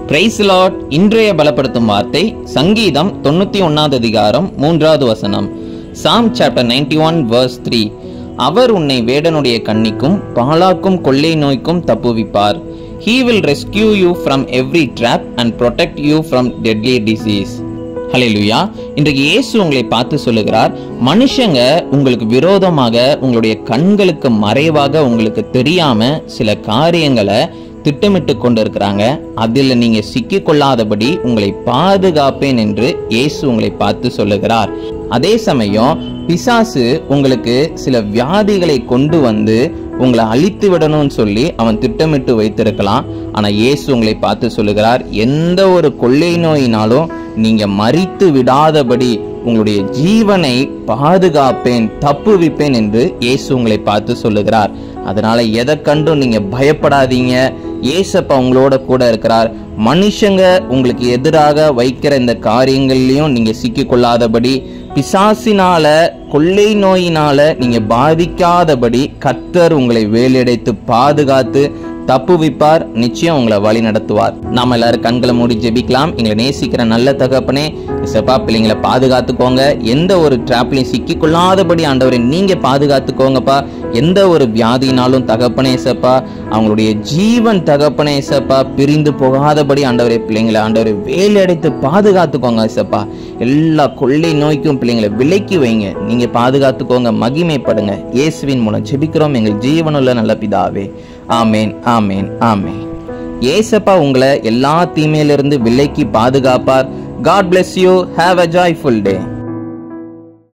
Price Lord. இன்றைய பலப்படுத்தும் வார்த்தை சங்கீதம் 91 அதிகாரம் 3வது வசனம். Psalm chapter 91 verse 3. அவர் உன்னை வேடனுடைய கண்ணிக்கும் பாழாக்கும் கொள்ளை நோய்க்கும் தப்புவிப்பார். He will rescue you from every trap and protect you from deadly disease. ஹல்லேலூயா. இன்றைக்கு இயேசு உங்களை பார்த்து சொல்லுகிறார், மனுஷங்க உங்களுக்கு விரோதமாக உங்களுடைய கண்களுக்கு மறைவாக உங்களுக்கு தெரியாம சில காரியங்களை திட்டமிட்டு கொண்டு இருக்கிறாங்க. அதில் நீங்க சிக்கிக் கொள்ளாதபடி உங்களை பாதுகாப்பேன் என்று இயேசு உங்களை பார்த்து சொல்லுகிறார். அதே சமயம் பிசாசு உங்களுக்கு சில வியாதிகளை கொண்டு வந்து உங்களை அழித்து விடணும்னு சொல்லி அவன் திட்டமிட்டு வைத்திருக்கலாம். ஆனா இயேசு உங்களை பார்த்து சொல்லுகிறார், எந்த ஒரு கொள்ளை நோயினாலும் நீங்க மரித்து விடாதபடி உங்களுடைய ஜீவனை பாதுகாப்பேன், தப்புவிப்பேன் என்று இயேசு உங்களை பார்த்து சொல்லுகிறார். அதனால எதை கண்டும் நீங்க பயப்படாதீங்க. இயேசப்பா உங்களோட கூட இருக்கிறார். மனுஷங்க உங்களுக்கு எதிராக வைக்கிற இந்த காரியங்கள்லயும் நீங்க சிக்கிக் கொள்ளாதபடி, பிசாசினால கொள்ளை நோயினால நீங்க பாதிக்காதபடி கர்த்தர் உங்களை வேலையடைத்து பாதுகாத்து தப்புவிப்பார். நிச்சயம் உங்களை வழி நடத்துவார். நாம எல்லாரும் கண்களை மூடி ஜெபிக்கலாம். எங்களை நேசிக்கிற நல்ல தகப்பனே, இசப்பா பிள்ளைங்களை பாதுகாத்துக்கோங்க. எந்த ஒரு டிராப்லையும் சிக்கிக் கொள்ளாதபடி ஆண்டவரை நீங்க பாதுகாத்துக்கோங்கப்பா. எந்த ஒரு வியாதினாலும் தகப்பனே இசப்பா அவங்களுடைய ஜீவன் தகப்பனே இசப்பா பிரிந்து போகாதபடி ஆண்டவரை பிள்ளைங்களை ஆண்டவரை வேலையடைத்து பாதுகாத்துக்கோங்க இசப்பா. எல்லா கொள்ளை நோய்க்கும் பிள்ளைங்களை விலக்கி வைங்க. நீங்க பாதுகாத்துக்கோங்க, மகிமைப்படுங்க. இயேசுவின் மூலம் ஜெபிக்கிறோம் எங்கள் ஜீவனுள்ள நல்ல பிதாவே. ஆமேன், ஆமேன், ஆமேன். ஏசப்பா உங்களை எல்லா தீமையிலிருந்து விலக்கி பாதுகாப்பார். God bless you. Have a joyful day.